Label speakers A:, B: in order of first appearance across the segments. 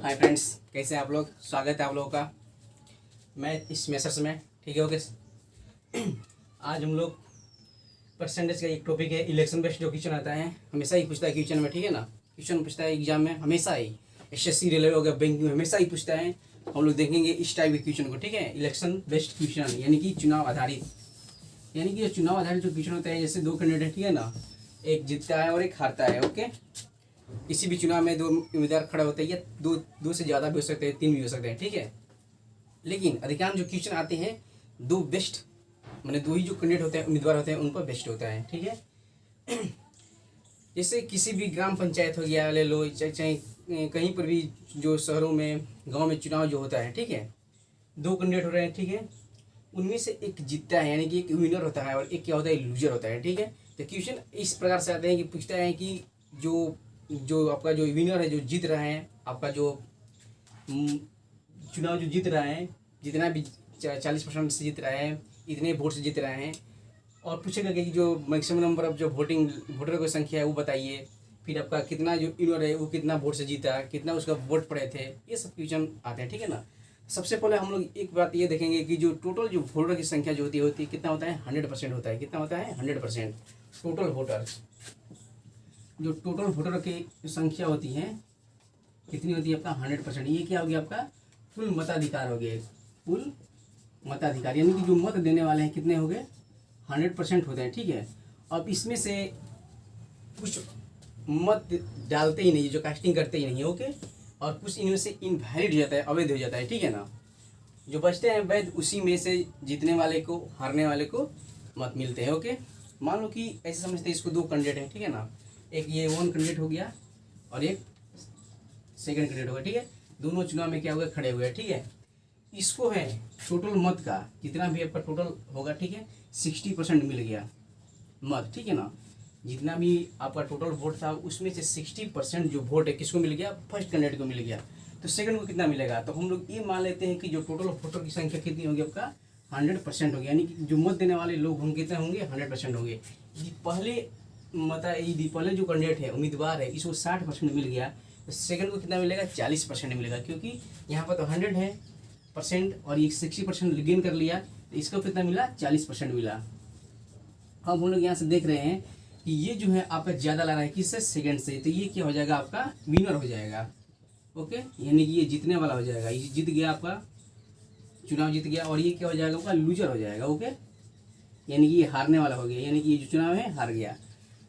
A: Hi friends, कैसे हैं आप लोग। स्वागत है आप लोगों का मैं इस मैसेज में। ठीक है, ओके। आज हम लोग परसेंटेज का एक टॉपिक है, इलेक्शन बेस्ड जो क्वेश्चन आता है, हमेशा ही पूछता है क्वेश्चन में। ठीक है ना, क्वेश्चन पूछता है एग्जाम में हमेशा ही, एसएससी रेलवे हो गया, बैंकिंग में हमेशा ही पूछता है। हम लोग देखेंगे इस टाइप के क्वेश्चन को। ठीक है, इलेक्शन बेस्ड क्वेश्चन यानी कि चुनाव आधारित, यानी कि चुनाव आधारित जो क्वेश्चन होता है, जैसे दो कैंडिडेट, ठीक है ना, एक जीतता है और एक हारता है। ओके, किसी भी चुनाव में दो उम्मीदवार खड़े होते हैं, या दो से ज़्यादा भी हो सकते हैं, तीन भी हो सकते हैं। ठीक है, लेकिन अधिकांश जो क्वेश्चन आते हैं दो बेस्ट, मैंने दो ही जो कैंडिडेट होते हैं, उम्मीदवार होते हैं, उन पर बेस्ट होता है। ठीक है, जैसे किसी भी ग्राम पंचायत हो गया, ले लो, चाहे कहीं पर भी जो शहरों में, गांव में चुनाव जो होता है, ठीक है, दो कैंडिडेट हो रहे हैं। ठीक है, उनमें से एक जीतता है, यानी कि एक विनर होता है, और एक क्या होता है, लूजर होता है। ठीक है, तो क्वेश्चन इस प्रकार से आते हैं कि पूछता है कि जो आपका जो विनर है, जो जीत रहा है, आपका जो चुनाव जो जीत रहा है, जितना भी 40% से जीत रहा है, इतने वोट से जीत रहा है। और पूछेगा कि जो मैक्सिमम नंबर ऑफ जो वोटर की संख्या है वो बताइए। फिर आपका कितना जो विनर है वो कितना वोट से जीता, कितना उसका वोट पड़े थे, ये सब क्वेश्चन आते हैं। ठीक है ना, सबसे पहले हम लोग एक बात ये देखेंगे कि जो टोटल जो वोटर की संख्या जो होती है कितना होता है, 100% होता है। कितना होता है, 100%। टोटल वोटर, जो टोटल वोटर की संख्या होती है कितनी होती है, आपका 100%। ये क्या हो गया, आपका कुल मताधिकार हो गए, कुल मताधिकार, यानी कि जो मत देने वाले हैं कितने हो गए, 100% होते हैं। ठीक है, अब इसमें से कुछ मत डालते ही नहीं, जो कास्टिंग करते ही नहीं। ओके, और कुछ इनमें से इनवैलिड हो जाता है, अवैध हो जाता है। ठीक है ना, जो बचते हैं वैध, उसी में से जीतने वाले को, हारने वाले को मत मिलते हैं। ओके, मान लो कि ऐसे समझते हैं, इसको दो कैंडिडेट हैं। ठीक है ना, एक ये वन कैंडिडेट हो गया और एक सेकंड कैंडिडेट हो गया। ठीक है, दोनों चुनाव में क्या हुआ, खड़े हुए। ठीक है, इसको है टोटल मत का जितना भी आपका टोटल होगा, ठीक है, 60% मिल गया मत। ठीक है ना, जितना भी आपका टोटल वोट था उसमें से 60% जो वोट है किसको मिल गया, फर्स्ट कैंडिडेट को मिल गया। तो सेकंड को कितना मिलेगा, तो हम लोग ये मान लेते हैं कि जो टोटल वोटर की संख्या कितनी होगी, आपका 100% होगी, यानी कि जो मत देने वाले लोग होंगे कितने होंगे, 100% होंगे। पहले जो कैंडिडेट है, उम्मीदवार है, इसको 60% मिल गया, तो सेकंड को कितना मिलेगा, 40% मिलेगा, क्योंकि यहाँ पर तो 100 है परसेंट और ये 60% गेन कर लिया, तो इसको कितना मिला, 40% मिला। अब हम लोग यहाँ से देख रहे हैं कि ये जो है आपका ज़्यादा ला रहा है किससे, सेकंड से, तो ये क्या हो जाएगा, आपका विनर हो जाएगा। ओके, यानी कि ये जीतने वाला हो जाएगा, ये जीत गया, आपका चुनाव जीत गया, और ये क्या हो जाएगा, आपका लूजर हो जाएगा। ओके, यानी कि ये हारने वाला हो गया, यानी कि ये जो चुनाव है हार गया।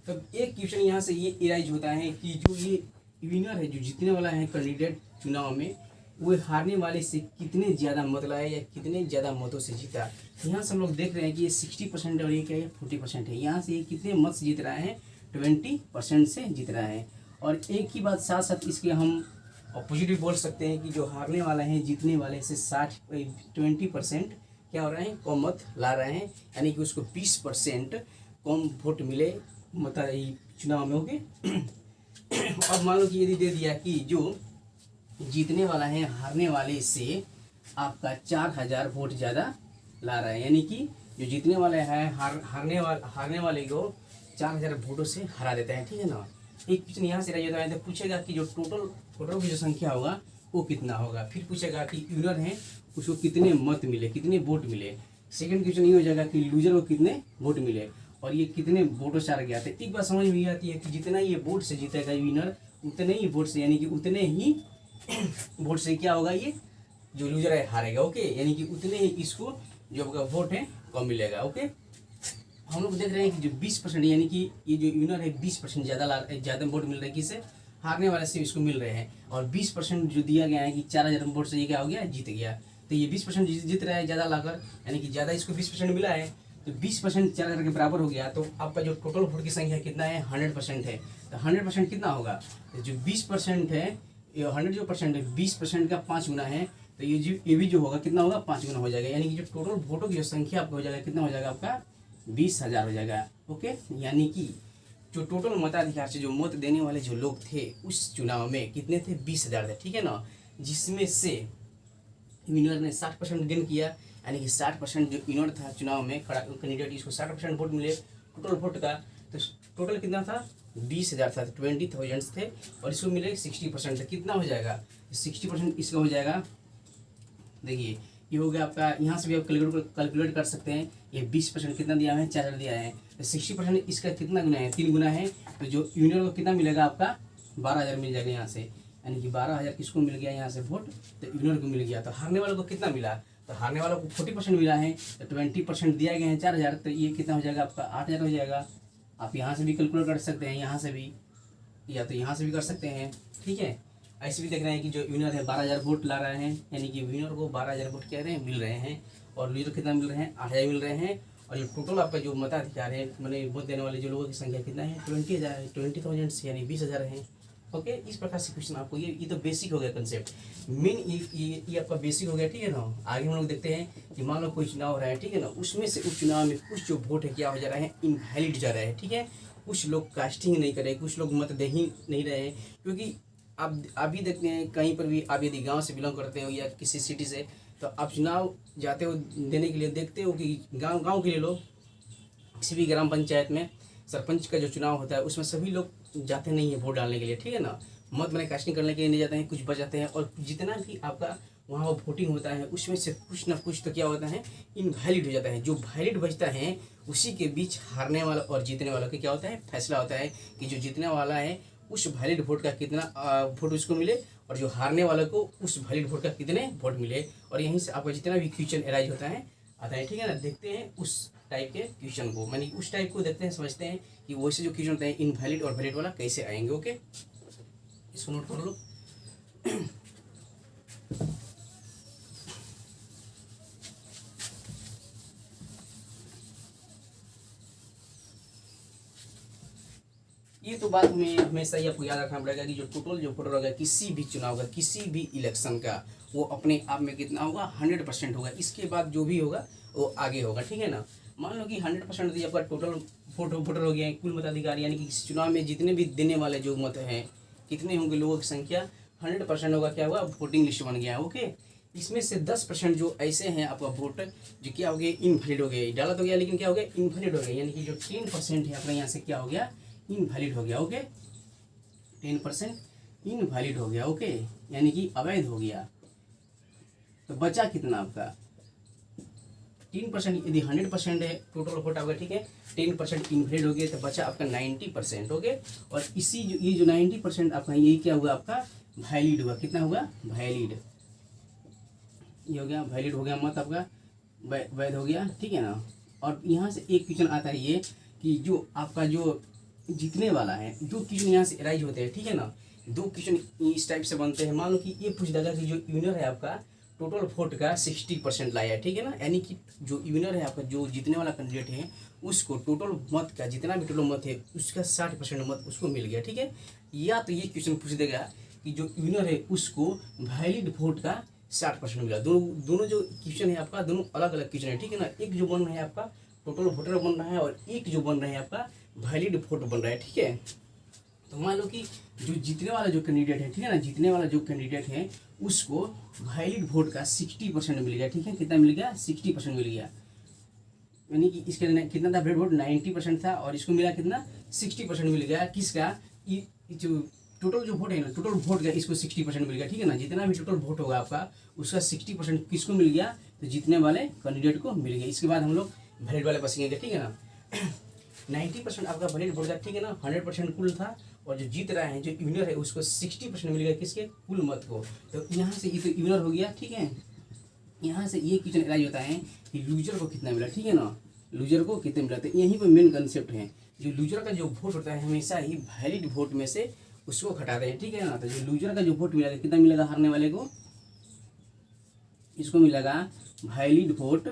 A: तो एक क्वेश्चन यहाँ से ये इराइज होता है कि जो ये विनर है, जो जीतने वाला है कैंडिडेट चुनाव में, वो हारने वाले से कितने ज़्यादा मत लाया या कितने ज़्यादा मतों से जीता। यहाँ से हम लोग देख रहे हैं कि ये 60% और ये क्या है, 40% है। यहाँ से ये कितने मत से जीत रहा है, 20% से जीत रहा है। और एक ही बात साथ साथ इसके हम अपोजिट भी बोल सकते हैं कि जो हारने वाला है जीतने वाले से 20% क्या हो रहा है, कम मत ला रहे हैं, यानी कि उसको 20% कम वोट मिले मत चुनाव में। ओके, अब मान लो कि यदि दे दिया कि जो जीतने वाला है हारने वाले से आपका 4000 वोट ज़्यादा ला रहा है, यानी कि जो जीतने वाला है हारने वाले को 4000 वोटों से हरा देता है। ठीक है ना, एक क्वेश्चन यहाँ से रह जाता है, तो पूछेगा कि जो टोटल वोटरों की जो संख्या होगा वो कितना होगा। फिर पूछेगा कि विनर है उसको कितने मत मिले, कितने वोट मिले। सेकंड क्वेश्चन ये हो जाएगा कि लूजर को कितने वोट मिले और ये कितने वोटों से हार गया। तो एक बात समझ में आती है कि जितना ये वोट से जीतेगा विनर, उतने ही वोट से, यानी कि उतने ही वोट से क्या होगा, ये जो लूजर है हारेगा। ओके, यानी कि उतने ही इसको जो आपका वोट है कम मिलेगा। ओके, हम लोग देख रहे हैं कि जो 20%, यानी कि ये जो विनर है 20% ज़्यादा वोट मिल रहा है, किसे, हारने वाले से इसको मिल रहे हैं। और 20% जो दिया गया है कि 4000 वोट से ये क्या हो गया, जीत गया। तो ये 20% जीत रहा है ज़्यादा लाकर, यानी कि ज़्यादा इसको 20% मिला है, तो 20% 4000 के बराबर हो गया। तो आपका जो टोटल वोट की संख्या कितना है, 100% है। तो 100% कितना होगा, तो जो 20% है, ये 100 जो परसेंट है, 20% का 5 गुना है, तो ये भी जो होगा कितना होगा, 5 गुना हो जाएगा, यानी कि जो टोटल वोटों की जो संख्या आपका हो जाएगा, कितना हो जाएगा, आपका 20,000 हो जाएगा। ओके, यानी कि जो टोटल मताधिकार से जो मत देने वाले जो लोग थे उस चुनाव में कितने थे, 20,000 थे। ठीक है ना, जिसमें से विनर ने 60% गेन किया, यानी कि 60% जो विनर था चुनाव में खड़ा कैंडिडेट, इसको 60% वोट मिले टोटल वोट का। तो टोटल कितना था, 20,000 था, 20,000 थे, और इसको मिले 60%। कितना हो जाएगा 60%? इसका हो जाएगा, देखिए ये हो गया आपका, यहाँ से भी आप कैलकुलेट कर सकते हैं। ये 20% कितना दिया है, 4,000 दिया है, तो 60% इसका कितना गुना है, 3 गुना है। तो जो यूनियन को कितना मिलेगा आपका 12,000 मिल जाएगा यहाँ से, यानी कि 12,000 किसको मिल गया यहाँ से वोट, तो यूनियन को मिल गया। तो हारने वाले को कितना मिला, तो हारने वालों को 40% मिला है, तो 20% दिया गया है 4,000, तो ये कितना हो जाएगा आपका 8,000 हो जाएगा। आप यहाँ से भी कैलकुलेट कर सकते हैं, यहाँ से भी, या तो यहाँ से भी कर सकते हैं, ठीक है। ऐसे भी देख रहे हैं कि जो विनर है 12,000 वोट ला रहे हैं, यानी कि विनर को 12,000 वोट कह रहे हैं मिल रहे हैं, और लूजर कितना मिल रहे हैं 8,000 मिल रहे हैं। और ये टोटल आपका जो मताधिकार है, मैंने वोट देने वाले जो लोगों की संख्या कितना है 20,000 यानी 20,000 है। ओके, इस प्रकार से क्वेश्चन आपको, ये तो बेसिक हो गया कंसेप्ट, मेन ये आपका बेसिक हो गया, ठीक है ना। आगे हम लोग देखते हैं कि मान लो कोई चुनाव हो रहा है, ठीक है ना, उसमें से उस चुनाव में कुछ जो वोट है क्या हो जा रहा है, इनवैलिड जा रहा है, ठीक है। कुछ लोग कास्टिंग नहीं कर रहे, कुछ लोग मत दे ही नहीं रहे, क्योंकि आप अभी देखते हैं कहीं पर भी, आप यदि गांव से बिलोंग करते हो या किसी सिटी से, तो आप चुनाव जाते हो देने के लिए, देखते हो कि गांव के लिए लोग किसी भी ग्राम पंचायत में सरपंच का जो चुनाव होता है उसमें सभी लोग जाते नहीं है वोट डालने के लिए, ठीक है ना। मत मैंने कास्टिंग करने के लिए नहीं जाते हैं, कुछ बचाते हैं, और जितना भी आपका वहाँ वो वोटिंग होता है उसमें से कुछ ना कुछ तो क्या होता है, इनवैलिड हो जाता है। जो वैलिड बचता है उसी के बीच हारने वाला और जीतने वाला का क्या होता है, फैसला होता है कि जो जीतने वाला है उस वैलिड वोट का कितना वोट उसको मिले, और जो हारने वाले को उस वैलिड वोट का कितने वोट मिले। और यहीं से आपका जितना भी क्वेश्चन अराइज होता है आता है, ठीक है ना। देखते हैं उस टाइप के क्वेश्चन को, मैंने उस टाइप को देखते हैं, समझते हैं कि वैसे जो क्वेश्चन होते हैं इनवैलिड और वैलिड वाला कैसे आएंगे। ओके, इसको नोट कर लो। ये तो बात में हमेशा ही आपको याद रखना पड़ेगा कि जो टोटल जो वोटर होगा किसी भी चुनाव का, किसी भी इलेक्शन का, वो अपने आप में कितना होगा 100% होगा। इसके बाद जो भी होगा वो आगे होगा, ठीक है ना। मान लो कि 100% तो आपका टोटल वोटर हो गया है, कुल मताधिकार, यानी कि इस चुनाव में जितने भी देने वाले जो मत हैं कितने होंगे, लोगों की संख्या 100% होगा, क्या हुआ वोटिंग लिस्ट बन गया। ओके, इसमें से 10% जो ऐसे हैं आपका वोट जो क्या हो गया इनवैलिड हो गया, डाला तो गया लेकिन क्या हो गया इनवैलिड हो गया, यानी कि जो 10% है अपना यहाँ से क्या हो गया इनवैलिड हो गया। ओके, 10% इनवैलिड हो गया, ओके, यानी कि अवैध हो गया। तो बचा कितना आपका 3%, यदि 100% है टोटल वोट आपका, ठीक है, 10% इनवैलिड हो गया, तो बचा आपका 90%। ओके, और इसी ये जो 90% आपका ये क्या हुआ आपका वैलिड हुआ, कितना हुआ वैलिड, ये हो गया वैलिड हो गया, मत आपका वैध हो गया, ठीक है ना। और यहाँ से एक क्वेश्चन आता है ये कि जो आपका जो जीतने वाला है, दो क्वेश्चन यहाँ से अराइज होते हैं, ठीक है ना। दो क्वेश्चन इस टाइप से बनते हैं। मान लो कि ये पूछ देगा कि जो विनर है आपका टोटल वोट का 60% लाया है, ठीक है ना, यानी कि जो विनर है आपका, जो जीतने वाला कैंडिडेट है, उसको टोटल मत का जितना भी टोटल मत है उसका 60% मत उसको मिल गया, ठीक है। या तो ये क्वेश्चन पूछ देगा कि जो विनर है उसको वैलिड वोट का 60% मिला। दोनों जो क्वेश्चन है आपका, दोनों अलग अलग क्वेश्चन है, ठीक है ना। एक जो बन रहा है आपका टोटल वोटर बन रहा है, और एक जो बन रहा है आपका वैलिड वोट बन रहा है, ठीक है। तो मान लो कि जो जीतने वाला जो कैंडिडेट है, ठीक है ना, जीतने वाला जो कैंडिडेट है उसको वैलिड वोट का 60% मिल गया, ठीक है। कितना मिल गया 60% मिल गया, यानी कि इसके कितना था वैलिड वोट 90% था, और इसको मिला कितना 60% मिल गया। किसका, जो टोटल जो वोट है ना, टोटल वोट का इसको 60% मिल गया, ठीक है ना। जितना भी टोटल वोट होगा आपका उसका 60% किसको मिल गया, तो जीतने वाले कैंडिडेट को मिल गया। इसके बाद हम लोग वैलिड वाले बसेंगे, ठीक है ना। 90% आपका वैलिड वोट था, ठीक है ना, 100% कुल था, और जो जीत रहा है जो विनर है उसको 60% मिल गया, किसके कुल मत को। तो यहाँ से ये तो विनर हो गया, ठीक है। यहाँ से ये क्वेश्चन अराइज होता है कि लूजर को कितना मिला, ठीक है ना, लूजर को कितना मिला। तो यहीं पर मेन कंसेप्ट है, जो लूजर का जो वोट होता है हमेशा ही वैलिड वोट में से उसको घटाते हैं, ठीक है ना। तो जो लूजर का जो वोट मिलेगा कितना मिलेगा हारने वाले को, इसको मिलेगा वैलिड वोट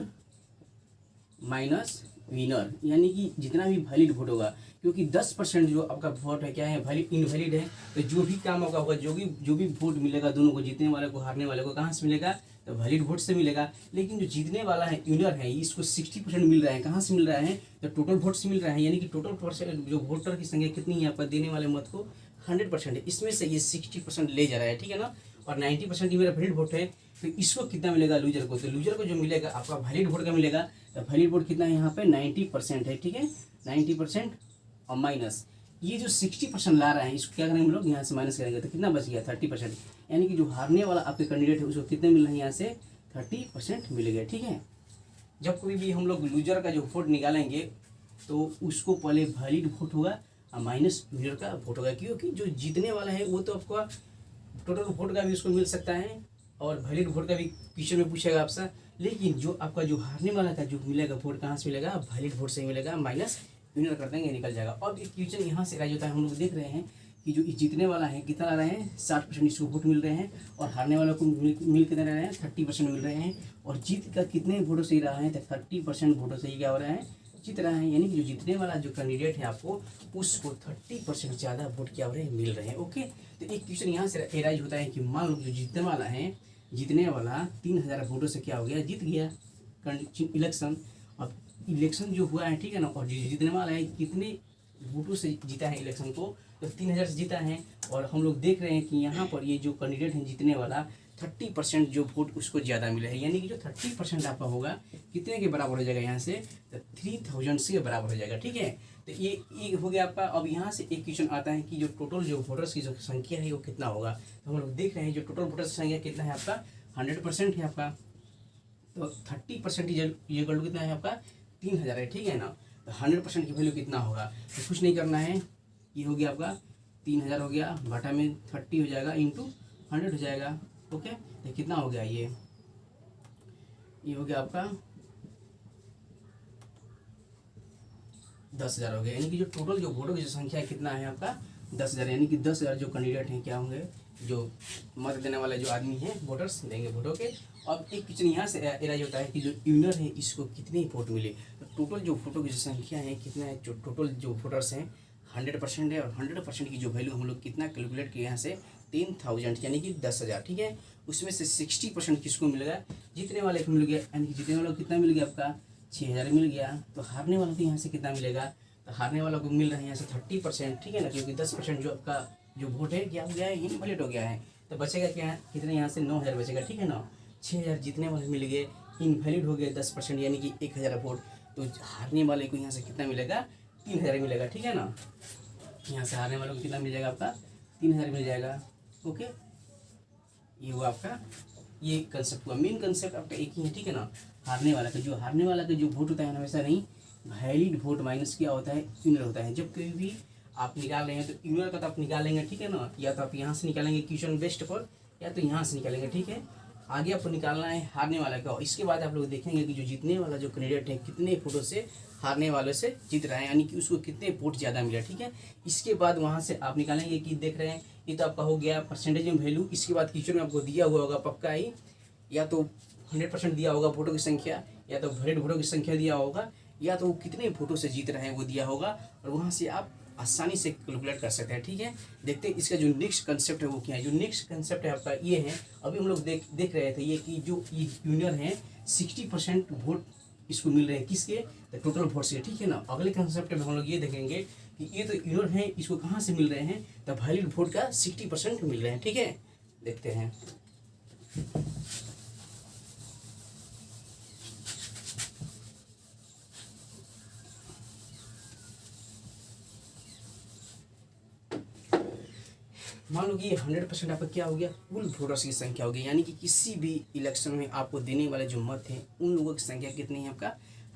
A: माइनस विनर, यानी कि जितना भी वैलिड वोट होगा, क्योंकि 10% जो आपका वोट है क्या है वैलिड इनवैलिड है, तो जो भी काम आपका होगा, जो भी वोट मिलेगा दोनों को, जीतने वाले को हारने वाले को, कहाँ से मिलेगा, तो वैलिड वोट से मिलेगा। लेकिन जो जीतने वाला है विनर है इसको 60% मिल रहा है, कहाँ से मिल रहा है, तो टोटल वोट से मिल रहा है, यानी कि टोटल परसेंट जो वोटर की संख्या कितनी है आपका देने वाले मत को 100% है, इसमें से ये 60% ले जा रहा है, ठीक है ना। और 90% मेरा वैलिड वोट है, तो इसको कितना मिलेगा लूजर को, तो लूजर को जो मिलेगा आपका वैलिड वोट का मिलेगा। तो वैलिड वोट कितना है यहाँ पे 90% है, ठीक है, 90% और माइनस ये जो 60% ला रहे हैं इसको क्या करेंगे हम लोग यहाँ से माइनस करेंगे तो कितना बच गया 30%। यानी कि जो हारने वाला आपके कैंडिडेट है उसको कितने मिल रहे हैं यहाँ से 30% मिल गया। ठीक है, जब कोई भी हम लोग लूजर का जो वोट निकालेंगे तो उसको पहले वैलिड वोट होगा और माइनस विनर का वोट होगा, क्योंकि जो जीतने वाला है वो तो आपका टोटल वोट का भी उसको मिल सकता है और वैलिड वोट का भी क्वेश्चन में पूछेगा आपसे। लेकिन जो आपका जो हारने वाला का जो मिलेगा वोट कहाँ से मिलेगा, वैलिड वोट से ही मिलेगा, माइनस विनर कर देंगे निकल जाएगा। अब एक क्वेश्चन यहाँ से राइज होता है, हम लोग देख रहे हैं कि जो जीतने वाला है कितना ला रहे हैं 60% इसको वोट मिल रहे हैं और हारने वालों को मिल कितने रहे हैं 30% मिल रहे हैं। और जीत का कितने वोटों से ही रहा है तो 30% वोटों से ही क्या हो रहा है जीत रहा है। यानी कि जो जीतने वाला जो कैंडिडेट है आपको उसको 30% ज़्यादा वोट क्या हो रहे हैं मिल रहे हैं। ओके, तो एक क्वेश्चन यहाँ से एराइज होता है कि मान लो जो जीतने वाला 3000 वोटों से क्या हो गया जीत गया इलेक्शन। अब इलेक्शन जो हुआ है ठीक है ना, और जो जीतने वाला है कितने वोटों से जीता है इलेक्शन को तो 3000 से जीता है। और हम लोग देख रहे हैं कि यहाँ पर ये जो कैंडिडेट है जीतने वाला 30% जो वोट उसको ज़्यादा मिला है। यानी कि जो 30% आपका होगा कितने के बराबर हो जाएगा यहाँ से तो 3000 से बराबर हो जाएगा। ठीक है, तो ये हो गया आपका। अब यहाँ से एक क्वेश्चन आता है कि जो टोटल जो वोटर्स की जो संख्या है वो कितना होगा। तो हम लोग देख रहे हैं जो टोटल वोटर्स की संख्या कितना है आपका 100% है आपका, तो 30% ये वैल्यू कितना है आपका 3000 है। ठीक है ना, तो 100% की वैल्यू कितना होगा तो कुछ नहीं करना है, ये हो गया आपका 3000 हो गया घाटा में 30 हो जाएगा इंटू 100 हो जाएगा। ओके, तो कितना हो गया ये हो गया आपका 10,000 हो गया। यानी कि जो टोटल जो वोटों की जो संख्या है कितना है आपका 10,000। यानी कि 10,000 जो कैंडिडेट हैं क्या होंगे जो मत देने वाले जो आदमी हैं वोटर्स देंगे वोटों के। अब एक क्वेश्चन यहाँ से एराइज होता है कि जो विनर है इसको कितने वोट मिले। तो टोटल जो वोटों की जो संख्या है कितना है, जो टोटल जो वोटर्स हैं 100% है और 100% की जो वैल्यू हम लोग कितना कैलकुलेट किए यहाँ से 10,000 यानी कि 10,000। ठीक है, उसमें से 60% किसको मिल गया जीतने वाले को मिल गया। यानी कि जीतने वाले को कितना मिल गया आपका 6,000 मिल गया। तो हारने वालों को यहाँ से कितना मिलेगा तो हारने वालों को मिल रहा है यहाँ से 30%। ठीक है ना, क्योंकि 10% जो आपका जो वोट है क्या हो गया है इनवैलिड हो गया है। तो बचेगा क्या कितने यहाँ से 9,000 बचेगा। ठीक है ना, 6,000 जीतने वाले मिल गए, इनवैलिड हो गए 10% यानी कि 1,000 वोट। तो हारने वाले को यहाँ से कितना मिलेगा 3,000 मिलेगा। ठीक है ना, यहाँ से हारने वालों को कितना मिल जाएगा आपका 3,000 मिल जाएगा। ओके, ये हुआ आपका ये कंसेप्ट हुआ। मेन कंसेप्ट आपका एक ही है। ठीक है ना, हारने वाला का जो वोट होता है हमेशा नहीं वैलिड वोट माइनस क्या होता है विनर होता है। जब कभी भी आप निकाल रहे हैं तो विनर का तो आप निकालेंगे। ठीक है ना, या तो आप यहाँ से निकालेंगे क्वेश्चन बेस्ट पर या तो यहाँ से निकालेंगे। ठीक है, आगे आपको निकालना है हारने वाला का। इसके बाद आप लोग देखेंगे कि जो जीतने वाला जो कैंडिडेट है कितने वोटों से हारने वालों से जीत रहा है, यानी कि उसको कितने वोट ज़्यादा मिला। ठीक है, इसके बाद वहाँ से आप निकालेंगे कि देख रहे हैं ये तो आपका हो गया परसेंटेज में वैल्यू। इसके बाद क्वेश्चन में आपको दिया हुआ होगा पक्का ही, या तो 100% दिया होगा वोटों की संख्या, या तो वैलिड वोटों की संख्या दिया होगा, या तो वो कितने वोटों से जीत रहे हैं वो दिया होगा। और वहाँ से आप आसानी से कैलकुलेट कर सकते हैं। ठीक है, देखते हैं इसका जो नेक्स्ट कंसेप्ट है वो क्या है। जो नेक्स्ट कंसेप्ट है आपका ये है, अभी हम लोग देख रहे थे ये कि जो ये यूनियन है 60% वोट इसको मिल रहे हैं किसके तो टोटल वोट से। ठीक है ना, अगले कंसेप्ट में हम लोग ये देखेंगे कि ये तो यूनियन है इसको कहाँ से मिल रहे हैं तो वैलिड वोट का 60% मिल रहे हैं। ठीक है, देखते हैं। मान लो कि 100% आपका क्या हो गया कुल वोटर्स की संख्या हो गई। यानी कि किसी भी इलेक्शन में आपको देने वाले जो मत हैं उन लोगों की संख्या कितनी है आपका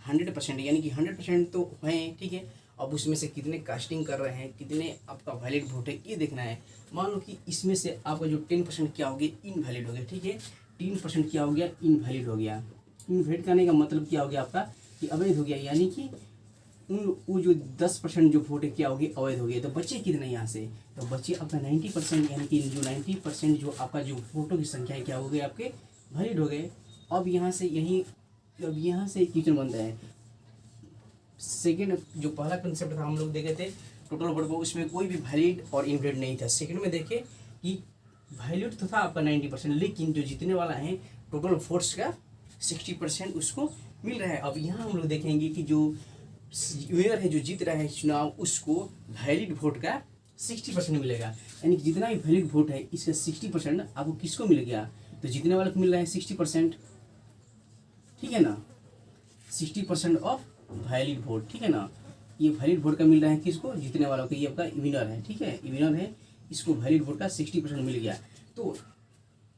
A: 100%। यानी कि 100% तो है। ठीक है, अब उसमें से कितने कास्टिंग कर रहे हैं कितने आपका वैलिड वोट है ये देखना है। मान लो कि इसमें से आपका जो 10% क्या हो गया इनवैलिड हो गया। ठीक है, 10% क्या हो गया इनवैलिड हो गया। इनवैलिड करने का मतलब क्या हो गया आपका कि अवैध हो गया। यानी कि वो जो 10% जो वोट है क्या हो गई अवैध हो गई। तो बचे कितने यहाँ से तो बचे आपका 90%। यानी कि जो 90% जो आपका जो वोटों की संख्या है क्या हो गई आपके वैलिड हो गए। अब यहाँ से एक क्वेश्चन बनता है। सेकंड जो पहला कंसेप्ट था हम लोग देखे थे टोटल वोट को, उसमें कोई भी वैलिड और इनवैलिड नहीं था। सेकंड में देखे कि वैलिड तो था आपका 90%, लेकिन जो जीतने वाला है टोटल वोट्स का 60% उसको मिल रहा है। अब यहाँ हम लोग देखेंगे कि जो विनर है जो जीत रहा है चुनाव उसको वैलिड वोट का 60% मिलेगा। यानी कि जितना भी वैलिड वोट है इसका 60% आपको किसको मिल गया तो जीतने वाले को मिल रहा है 60%। ठीक है ना, 60% ऑफ वैलिड वोट। ठीक है ना, ये वैलिड वोट का मिल रहा है किसको, जीतने वालों को, ये आपका विनर है, ठीक है, विनर है, इसको वैलिड वोट का 60% मिल गया। तो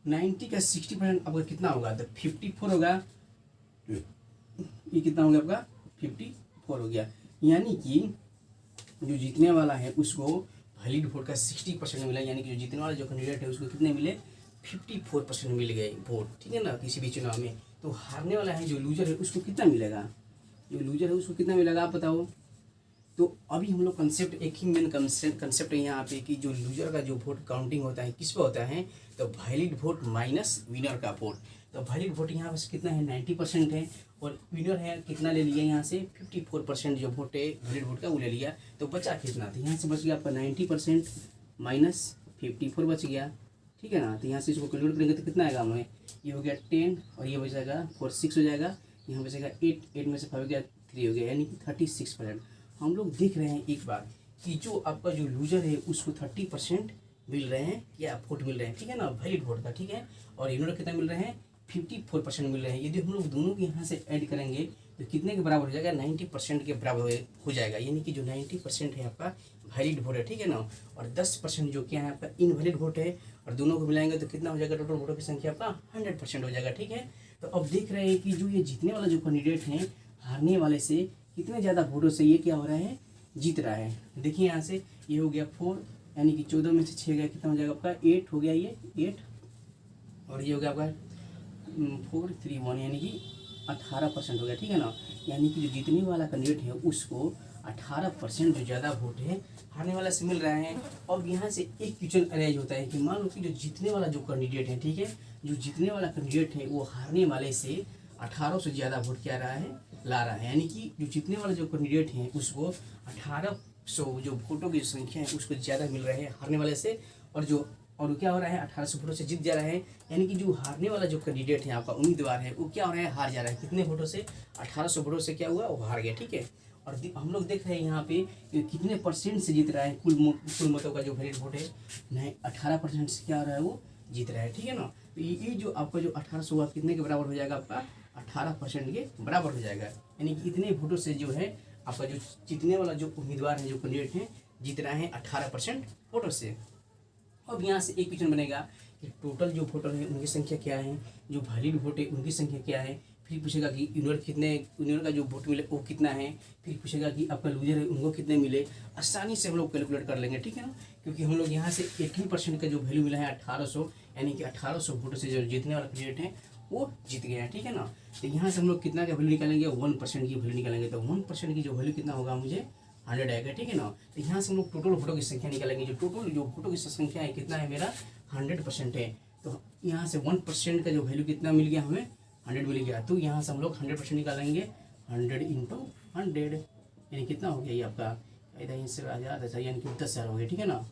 A: 90 का 60% आपका कितना होगा, तो 54 होगा, ये कितना हो गया आपका 54 हो गया। यानी कि जो जीतने वाला है उसको वैलिड वोट का 60% मिला, यानी कि जो जीतने वाला जो कैंडिडेट है उसको कितने मिले, 54% मिल गए वोट, ठीक है ना, किसी भी चुनाव में। तो हारने वाला है जो लूजर है उसको कितना मिलेगा, जो लूजर है उसको कितना मिलेगा आप बताओ। तो अभी हम लोग कंसेप्ट, एक ही मेन कंसेप्ट है यहाँ पे कि जो लूजर का जो वोट काउंटिंग होता है किस पे होता है, तो वैलिड वोट माइनस विनर का वोट। तो वैलिड वोट यहाँ पे कितना है, 90% है, और विनर है कितना ले लिया यहाँ से, 54% जो वोट है वैलिड वोट का वो ले लिया। तो बचा कितना, तो यहाँ से बच गया आपका 90% माइनस 54 बच गया, ठीक है ना। तो यहाँ से इसको कैलकुलेट करेंगे तो कितना आएगा हमें, ये हो गया 10 और ये बचेगा 4 6 हो जाएगा, यहाँ बचेगा 8 में से 5 हो गया 3 हो गया, यानी कि 36%। हम लोग देख रहे हैं एक बार कि जो आपका जो लूजर है उसको 30% मिल रहे हैं या वोट मिल रहे हैं, ठीक है ना, वैलिड वोट का, ठीक है, और इन्होंने कितना मिल रहे हैं, 54% मिल रहे हैं। यदि हम लोग दोनों के यहाँ से ऐड करेंगे तो कितने के बराबर हो जाएगा, 90% के बराबर हो जाएगा। यानी कि जो 90% है आपका वैलिड वोट है, ठीक है ना, और 10% जो क्या है आपका इनवैलिड वोट है, और दोनों को मिलाएंगे तो कितना हो जाएगा, टोटल वोटों की संख्या आपका 100% हो जाएगा, ठीक है। तो अब देख रहे हैं कि जो ये जीतने वाला जो कैंडिडेट है हारने वाले से कितने ज़्यादा वोटों से ये क्या हो रहा है, जीत रहा है। देखिए यहाँ से ये हो गया 4, यानी कि 14 में से 6 गया, कितना हो जाएगा आपका 8 हो गया, ये 8, और ये हो गया आपका 4 3 1, यानी कि 18% हो गया, ठीक है ना। यानी कि जो जीतने वाला कैंडिडेट है उसको 18% जो ज़्यादा वोट है हारने वाला से मिल रहा है। अब यहाँ से एक क्वेश्चन अरेज होता है कि मान लो कि जो जीतने वाला जो कैंडिडेट है, ठीक है, जो जीतने वाला कैंडिडेट है वो हारने वाले से 18 से ज़्यादा वोट क्या रहा है, ला रहा है। यानी कि जो जीतने वाला जो कैंडिडेट है उसको 1800 जो वोटों की संख्या है उसको ज़्यादा मिल रहा है हारने वाले से, और क्या हो रहा है, 1800 वोटों से जीत जा रहा है। यानी कि जो हारने वाला जो कैंडिडेट है आपका उम्मीदवार है वो क्या हो रहा है, हार जा रहा है, कितने वोटों से, 1800 वोटों से क्या हुआ, वो हार गया, ठीक है। और हम लोग देख रहे हैं यहाँ पे कि कितने परसेंट से जीत रहा है, कुल मतों का जो वैलिड वोट है, नहीं 18% से क्या हो रहा है, वो जीत रहा है, ठीक है ना। तो ये जो आपका जो 1800 हुआ कितने के बराबर हो जाएगा, आपका 18% के बराबर हो जाएगा। यानी कि इतने वोटों से जो है आपका जो जीतने वाला जो उम्मीदवार है, जो कैंडिडेट है, जीत रहा है 18% वोटों से। अब यहाँ से एक क्वेश्चन बनेगा कि टोटल जो वोटर है उनकी संख्या क्या है, जो वैलिड वोट है उनकी संख्या क्या है, फिर पूछेगा कि यूनियर का जो वोट मिले वो कितना है, फिर पूछेगा कि आपका लूजर है उनको कितने मिले। आसानी से हम लोग कैलकुलेट कर लेंगे, ठीक है ना, क्योंकि हम लोग यहाँ से 18% का जो वैल्यू मिला है 1800, यानी कि 1800 वोटों से जो जीतने वाला कैंडिडेट है वो जीत गया है, ठीक है ना। तो यहाँ से हम लोग कितना का वैल्यू निकालेंगे, 1% की वैल्यू निकालेंगे। तो 1% की जो वैल्यू कितना होगा, मुझे 100 आएगा, ठीक है ना। तो यहाँ से हम लोग टोटल वोटों की संख्या निकालेंगे, जो टोटल जो वोटों की संख्या है कितना है, मेरा 100% है। तो यहाँ से 1% का जो वैल्यू कितना मिल गया, हमें 100 मिल गया। तो यहाँ से हम लोग 100% निकालेंगे, 100 × 100 यानी कितना हो गया, ये आपका इधर से 1000, यानी कि 10,000 हो गया, ठीक है ना।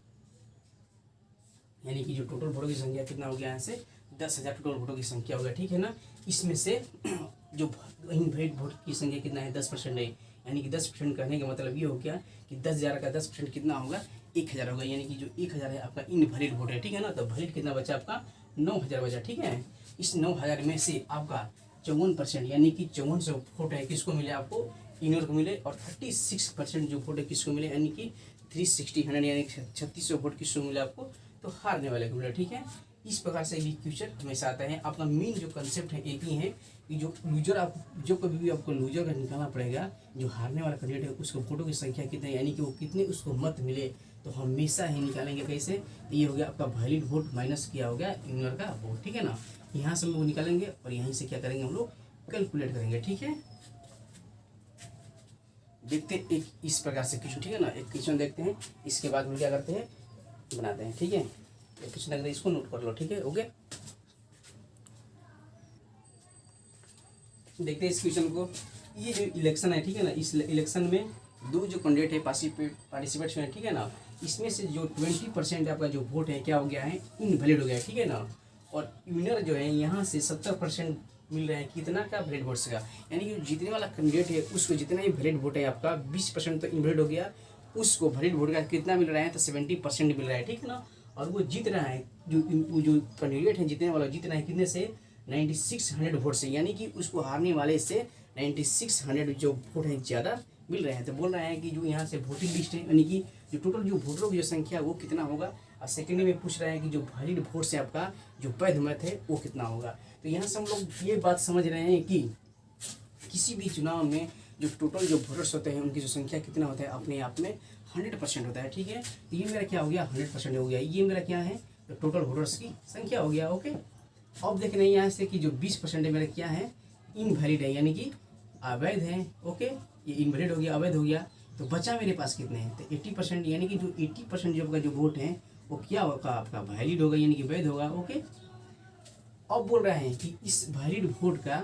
A: यानी कि जो टोटल वोटों की संख्या कितना हो गया, यहाँ से 10,000 टोटल वोटों की संख्या हो गया, ठीक है ना। इसमें से जो इनवैलिड वोट की संख्या कितना है, 10% है। यानी कि 10% कहने का मतलब ये हो गया कि 10,000 का 10% कितना होगा, 1000 होगा। यानी कि जो 1000 है आपका इनवैलिड वोट है, ठीक है ना। तो वैलिड कितना बचा आपका, 9000 बचा, ठीक है। इस 9000 में से आपका 54% यानी कि 5400 वोट है किसको मिले, आपको इनर को मिले, और 36% जो वोट है किसको मिले, यानी कि 360 यानी 3600 वोट किसको मिले, आपको तो हारने वाले को मिला, ठीक है। इस प्रकार से ये क्वेश्चन हमेशा आता है। आपका मेन जो कंसेप्ट है एक ही है कि जो लूजर, आप जो कभी भी आपको लूजर का निकालना पड़ेगा, जो हारने वाला कैंडिडेट है उसको वोटों की संख्या कितनी, यानी कि वो कितने उसको मत मिले, तो हमेशा ही निकालेंगे कैसे। ये हो गया आपका वैलिड वोट माइनस किया हो गया इग्नोर का वोट, ठीक है ना। यहाँ से हम लोग निकालेंगे और यहीं से क्या करेंगे, हम लोग कैलकुलेट करेंगे, ठीक है। देखते हैं एक इस प्रकार से क्वेश्चन, ठीक है ना। एक क्वेश्चन देखते हैं, इसके बाद हम क्या करते हैं, बनाते हैं, ठीक है। एक क्वेश्चन देखते हैं, इसको नोट कर लो, ठीक है, ओके। देखते हैं इस क्वेश्चन को। ये जो इलेक्शन है, ठीक है ना, इस इलेक्शन में दो जो कैंडिडेट है पार्टिसिपेट हुए, ठीक है ना। इसमें से जो 20% आपका जो वोट है क्या हो गया है, इनवैलिड हो गया, ठीक है ना। और विनर जो है यहाँ से 70% मिल रहा है, कितना का वैलिड वोट्स का। यानी कि जीतने वाला कैंडिडेट है उसको जितना ही वैलिड वोट है आपका 20% तो इनवैलिड हो गया, उसको वैलिड वोट का कितना मिल रहा है, तो 70% मिल रहा है, ठीक है ना। और वो जीत रहा है, जो कैंडिडेट है जीतने वाला जीत रहा है कितने से, 9600 वोट से। यानी कि उसको हारने वाले से 9600 जो वोट है ज़्यादा मिल रहे हैं। तो बोल रहे हैं कि जो यहाँ से वोटिंग लिस्ट है, यानी कि जो टोटल जो वोटरों की जो संख्या वो कितना होगा। और सेकेंड में पूछ रहे हैं कि जो वैलिड वोट से आपका जो वैध मत है वो कितना होगा। तो यहाँ से हम लोग ये बात समझ रहे हैं कि किसी भी चुनाव में जो टोटल जो वोटर्स होते हैं उनकी जो संख्या कितना होता है अपने आप में 100% होता है। ठीक है, तो ये मेरा क्या हो गया 100% हो गया। ये मेरा क्या है तो टोटल वोटर्स की संख्या हो गया। ओके, अब देख रहे हैं यहाँ से कि जो 20% है मेरा क्या है इनवैलिड है, यानी कि अवैध है। ओके, ये इनवैलिड हो गया, अवैध हो गया। तो बचा मेरे पास कितने हैं तो 80%, यानी कि जो 80% जो आपका जो वोट है वो क्या होगा आपका वैलिड होगा, यानी कि वैध होगा। ओके, अब बोल रहे हैं कि इस वैलिड वोट का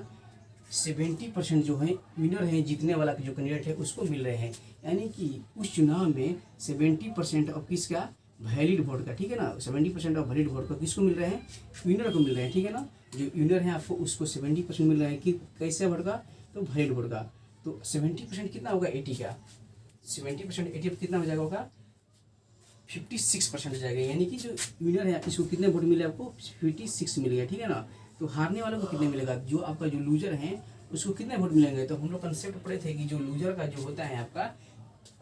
A: 70% जो है विनर है, जीतने वाला जो कैंडिडेट है उसको मिल रहे हैं। यानी कि उस चुनाव में 70% ऑफ किसका वैलिड वोट का, ठीक है ना, 70% ऑफ वैलिड वोट का किसको मिल रहे हैं विनर को मिल रहे हैं। ठीक है ना, जो विनर है आपको उसको 70% मिल रहा है कि कैसे वोट का तो वैलिड वोट का। तो 70% कितना होगा 80 का, 70% 80 कितना हो जाएगा होगा 56% हो जाएगा। यानी कि जो विनर है इसको कितने वोट मिले आपको 56 मिल गया। ठीक है ना, तो हारने वालों को कितने मिलेगा, जो आपका जो लूजर है उसको कितने वोट मिलेंगे। तो हम लोग कंसेप्ट पढ़े थे कि जो लूजर का जो होता है आपका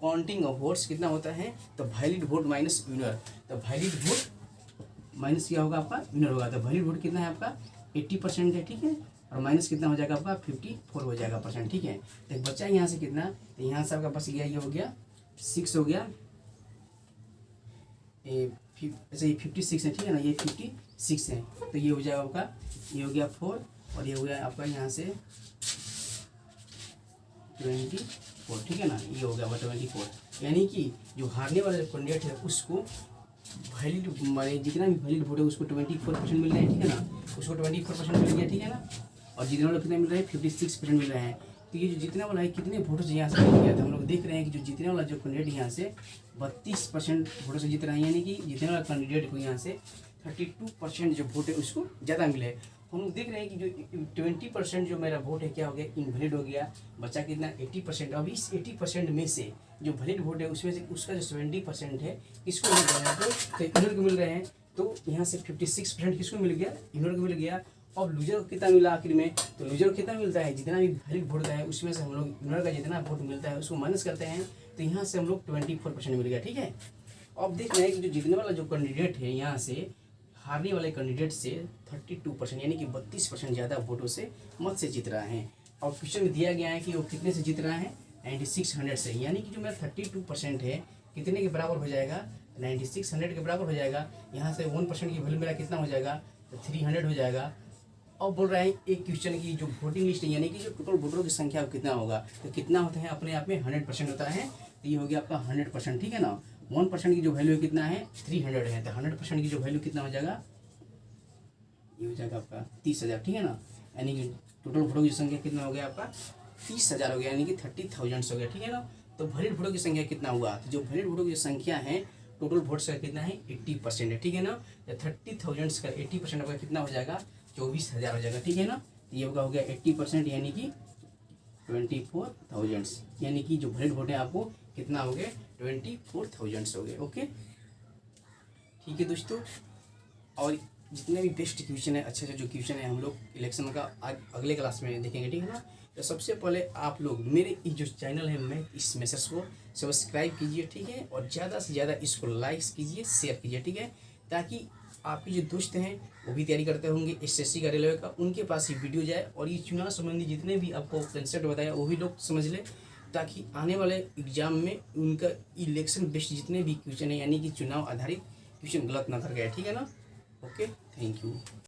A: काउंटिंग ऑफ वोट्स कितना होता है तो वैलिड वोट माइनस विनर। तो वैलिड वोट माइनस क्या होगा आपका विनर होगा। तो वैलिड वोट कितना है आपका 80% है। ठीक है, और माइनस कितना हो जाएगा आपका 54 हो जाएगा %। ठीक है, तो बच्चा यहाँ से कितना, तो यहाँ से आपका बस गया ये हो गया 6 हो गया, अच्छा ये 56 है। ठीक है ना, ये 56 है। तो ये हो जाएगा आपका, ये हो गया 4 और ये हो गया आपका यहाँ से 24। ठीक है ना, ये हो गया 24। यानी कि जो हारने वाला कैंडिडेट है उसको वैलिड माने जितना भी वैलिड वोट है उसको 24% मिल रहा है। ठीक है ना, उसको 24% मिल गया। ठीक है ना, और जीतने वाला कितना मिल रहा है 56% मिल रहा है। तो ये जो जीतने वाला है कितने वोटों से यहाँ से जीत गया था, हम लोग देख रहे हैं कि जो जीतने वाला जो कैंडिडेट यहाँ से 32% वोटों से जीत रहा है। यानी कि जीतने वाला कैंडिडेट को यहाँ से 32% जो वोट है उसको ज़्यादा मिले। हम लोग देख रहे हैं कि जो 20% जो मेरा वोट है क्या हो गया इनवैलिड हो गया, बचा कितना 80%। अब इस 80% में से जो वैलिड वोट है उसमें से उसका जो 70% है किसको मिल रहा है तो इनर को मिल रहे हैं। तो यहाँ से 56% किसको मिल गया इनर को मिल गया। और लूजर को कितना मिला आखिर में, तो लूजर को कितना मिलता है जितना भी वैलिड वोट है उसमें से हम लोग इनर का जितना वोट मिलता है उसको माइनस करते हैं। तो यहाँ से हम लोग 24% मिल गया। ठीक है, अब देख रहे हैं कि जो जीतने वाला जो कैंडिडेट है यहाँ से हारने वाले कैंडिडेट से 32% यानी कि 32% ज़्यादा वोटों से मत से जीत रहा है। और क्वेश्चन में दिया गया है कि वो कितने से जीत रहा है 9600 से, यानी कि जो मेरा 32% है कितने के बराबर हो जाएगा 9600 के बराबर हो जाएगा। यहाँ से 1% की वैल्यू मेरा कितना हो जाएगा तो 300 हो जाएगा। अब बोल रहा है एक क्वेश्चन की जो वोटिंग लिस्ट है यानी कि जो टोटल वोटरों की संख्या कितना होगा, तो कितना होता है अपने आप में 100% होता है। तो ये हो गया आपका 100%। ठीक है ना, 1% की जो वैल्यू कितना है 300 है, तो 100% की जो वैल्यू कितना हो जाएगा ये हो जाएगा आपका 30,000। ठीक है ना, यानी कि टोटल वोटरों की संख्या कितना हो गया आपका 30,000 हो गया, यानी कि 30,000 हो गया। ठीक है ना, तो वैलिड वोटों की संख्या कितना हुआ, तो जो वैलिड वोटों की संख्या है टोटल वोट्स का कितना है 80% है। ठीक है ना, तो 30,000 का 80% आपका कितना हो जाएगा 24,000 हो जाएगा। ठीक है ना, ये होगा हो गया 80% यानी कि 24,000, यानी कि जो वैलिड वोट है आपको कितना हो गए 24,000 हो गए। ओके, ठीक है दोस्तों, और जितने भी बेस्ट क्वेश्चन है अच्छे से जो क्वेश्चन है हम लोग इलेक्शन का आज अगले क्लास में देखेंगे। ठीक है ना, तो सबसे पहले आप लोग मेरे जो चैनल है मैं इस मैसेज को सब्सक्राइब कीजिए। ठीक है, और ज़्यादा से ज़्यादा इसको लाइक्स कीजिए, शेयर कीजिए। ठीक है, ताकि आपके जो दोस्त हैं वो भी तैयारी करते होंगे एसएससी का रेलवे का, उनके पास ये वीडियो जाए और ये चुनाव संबंधी जितने भी आपको कंसेप्ट बताया वो भी लोग समझ ले, ताकि आने वाले एग्जाम में उनका इलेक्शन बेस्ड जितने भी क्वेश्चन है यानी कि चुनाव आधारित क्वेश्चन गलत ना कर गए। ठीक है ना, ओके, थैंक यू।